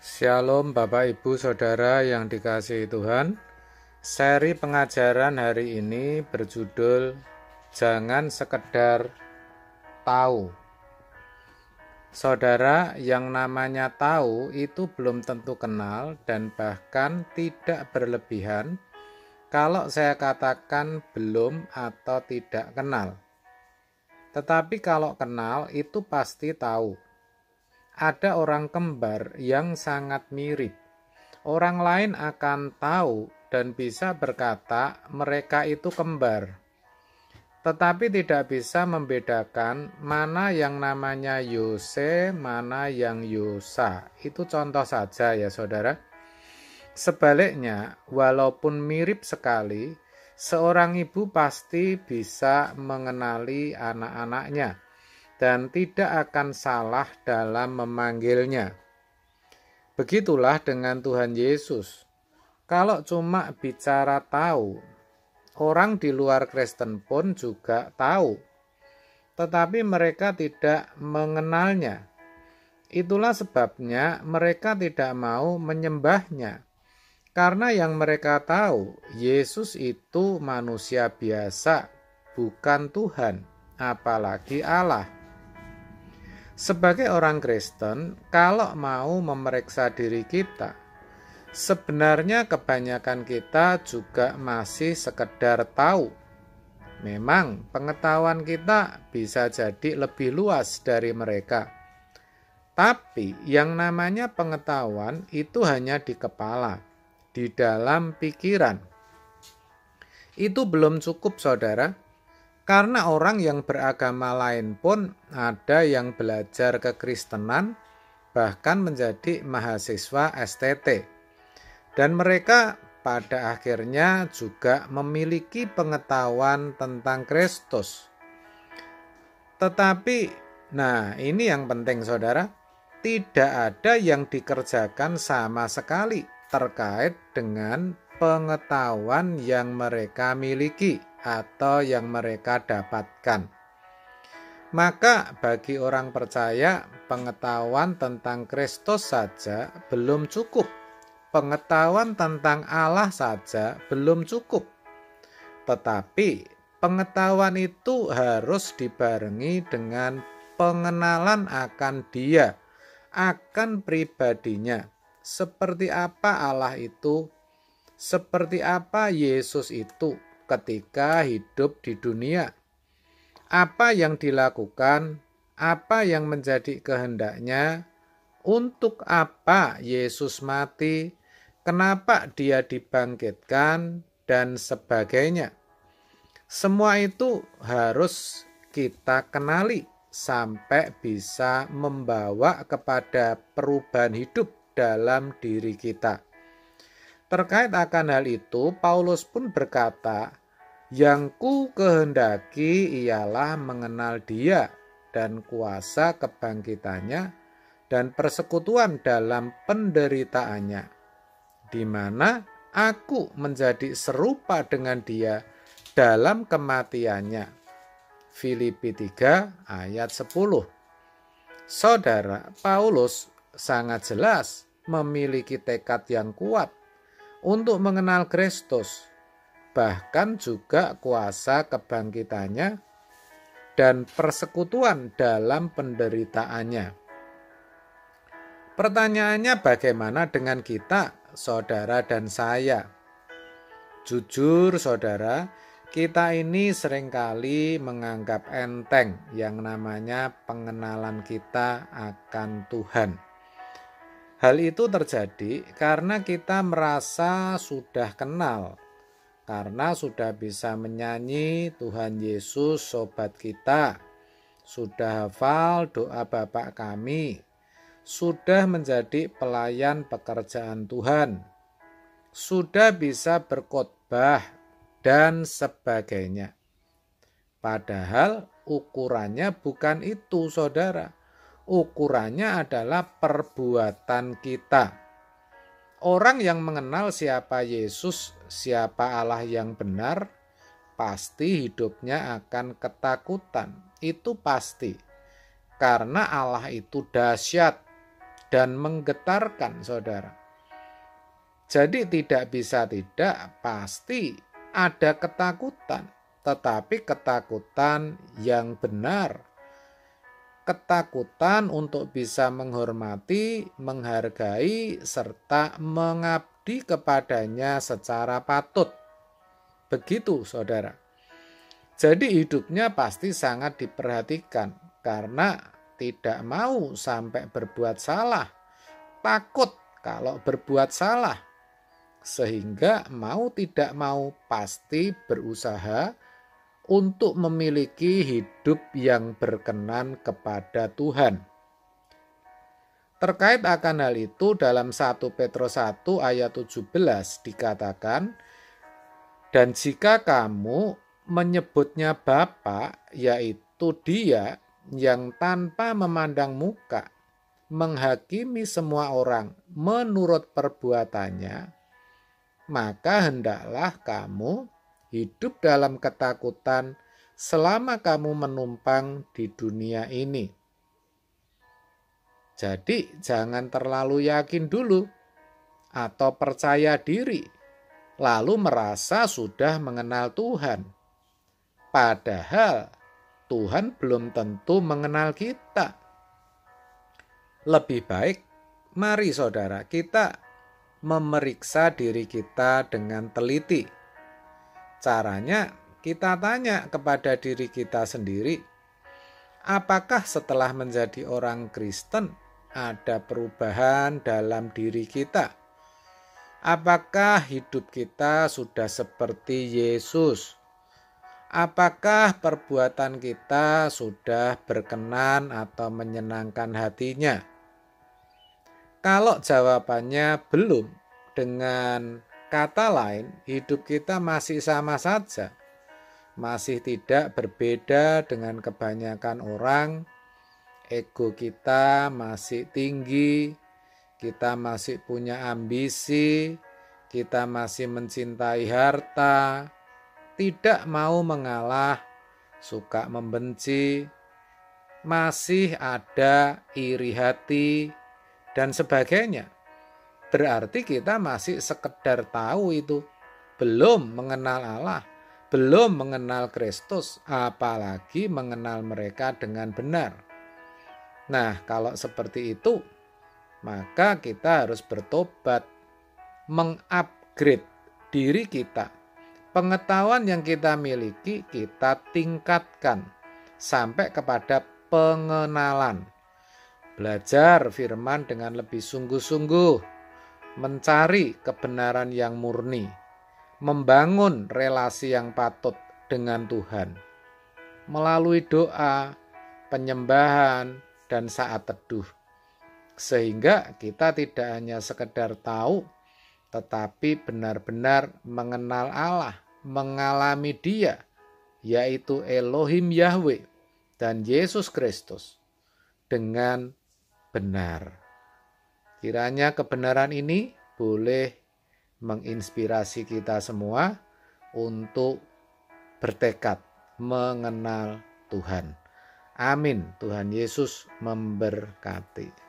Shalom Bapak Ibu Saudara yang dikasihi Tuhan. Seri pengajaran hari ini berjudul Jangan Sekedar Tahu. Saudara, yang namanya tahu itu belum tentu kenal dan bahkan tidak berlebihan kalau saya katakan belum atau tidak kenal. Tetapi kalau kenal itu pasti tahu. Ada orang kembar yang sangat mirip. Orang lain akan tahu dan bisa berkata mereka itu kembar. Tetapi tidak bisa membedakan mana yang namanya Yose, mana yang Yosa. Itu contoh saja ya saudara. Sebaliknya, walaupun mirip sekali, seorang ibu pasti bisa mengenali anak-anaknya dan tidak akan salah dalam memanggilnya. Begitulah dengan Tuhan Yesus. Kalau cuma bicara tahu, orang di luar Kristen pun juga tahu, tetapi mereka tidak mengenalnya. Itulah sebabnya mereka tidak mau menyembahnya, karena yang mereka tahu, Yesus itu manusia biasa, bukan Tuhan, apalagi Allah. Sebagai orang Kristen, kalau mau memeriksa diri kita, sebenarnya kebanyakan kita juga masih sekedar tahu. Memang pengetahuan kita bisa jadi lebih luas dari mereka. Tapi yang namanya pengetahuan itu hanya di kepala, di dalam pikiran. Itu belum cukup, saudara. Karena orang yang beragama lain pun ada yang belajar kekristenan, bahkan menjadi mahasiswa STT. Dan mereka pada akhirnya juga memiliki pengetahuan tentang Kristus. Tetapi, ini yang penting saudara, tidak ada yang dikerjakan sama sekali terkait dengan pengetahuan yang mereka miliki atau yang mereka dapatkan. Maka bagi orang percaya, pengetahuan tentang Kristus saja belum cukup. Pengetahuan tentang Allah saja belum cukup. Tetapi pengetahuan itu harus dibarengi dengan pengenalan akan Dia, akan pribadinya. Seperti apa Allah itu, seperti apa Yesus itu ketika hidup di dunia. Apa yang dilakukan, apa yang menjadi kehendaknya, untuk apa Yesus mati, kenapa dia dibangkitkan, dan sebagainya. Semua itu harus kita kenali sampai bisa membawa kepada perubahan hidup dalam diri kita. Terkait akan hal itu, Paulus pun berkata, "Yang ku kehendaki ialah mengenal Dia dan kuasa kebangkitannya dan persekutuan dalam penderitaannya, di mana aku menjadi serupa dengan Dia dalam kematiannya." Filipi 3 ayat 10. Saudara, Paulus sangat jelas memiliki tekad yang kuat untuk mengenal Kristus, bahkan juga kuasa kebangkitannya dan persekutuan dalam penderitaannya. Pertanyaannya, bagaimana dengan kita, saudara dan saya? Jujur, saudara, kita ini seringkali menganggap enteng yang namanya pengenalan kita akan Tuhan. Hal itu terjadi karena kita merasa sudah kenal, karena sudah bisa menyanyi Tuhan Yesus sobat kita, sudah hafal doa Bapa kami, sudah menjadi pelayan pekerjaan Tuhan, sudah bisa berkhotbah, dan sebagainya. Padahal ukurannya bukan itu, saudara. Ukurannya adalah perbuatan kita. Orang yang mengenal siapa Yesus, siapa Allah yang benar, pasti hidupnya akan ketakutan. Itu pasti. Karena Allah itu dahsyat dan menggetarkan, saudara. Jadi tidak bisa tidak, pasti ada ketakutan, tetapi ketakutan yang benar. Ketakutan untuk bisa menghormati, menghargai, serta mengabdi kepadanya secara patut. Begitu, saudara. Jadi hidupnya pasti sangat diperhatikan karena tidak mau sampai berbuat salah. Takut kalau berbuat salah. Sehingga mau tidak mau pasti berusaha untuk memiliki hidup yang berkenan kepada Tuhan. Terkait akan hal itu dalam 1 Petrus 1 ayat 17 dikatakan, dan jika kamu menyebutnya Bapa, yaitu Dia yang tanpa memandang muka menghakimi semua orang menurut perbuatannya, maka hendaklah kamu hidup dalam ketakutan selama kamu menumpang di dunia ini. Jadi jangan terlalu yakin dulu atau percaya diri, lalu merasa sudah mengenal Tuhan. Padahal Tuhan belum tentu mengenal kita. Lebih baik, mari saudara, kita memeriksa diri kita dengan teliti. Caranya kita tanya kepada diri kita sendiri, apakah setelah menjadi orang Kristen ada perubahan dalam diri kita? Apakah hidup kita sudah seperti Yesus? Apakah perbuatan kita sudah berkenan atau menyenangkan hatinya? Kalau jawabannya belum, dengan kata lain, hidup kita masih sama saja, masih tidak berbeda dengan kebanyakan orang, ego kita masih tinggi, kita masih punya ambisi, kita masih mencintai harta, tidak mau mengalah, suka membenci, masih ada iri hati, dan sebagainya. Berarti kita masih sekedar tahu itu, belum mengenal Allah, belum mengenal Kristus, apalagi mengenal mereka dengan benar. Nah, kalau seperti itu, maka kita harus bertobat, mengupgrade diri kita. Pengetahuan yang kita miliki kita tingkatkan sampai kepada pengenalan. Belajar firman dengan lebih sungguh-sungguh, mencari kebenaran yang murni, membangun relasi yang patut dengan Tuhan, melalui doa, penyembahan, dan saat teduh. Sehingga kita tidak hanya sekedar tahu, tetapi benar-benar mengenal Allah, mengalami Dia, yaitu Elohim Yahweh dan Yesus Kristus dengan benar. Kiranya kebenaran ini boleh menginspirasi kita semua untuk bertekad mengenal Tuhan. Amin. Tuhan Yesus memberkati.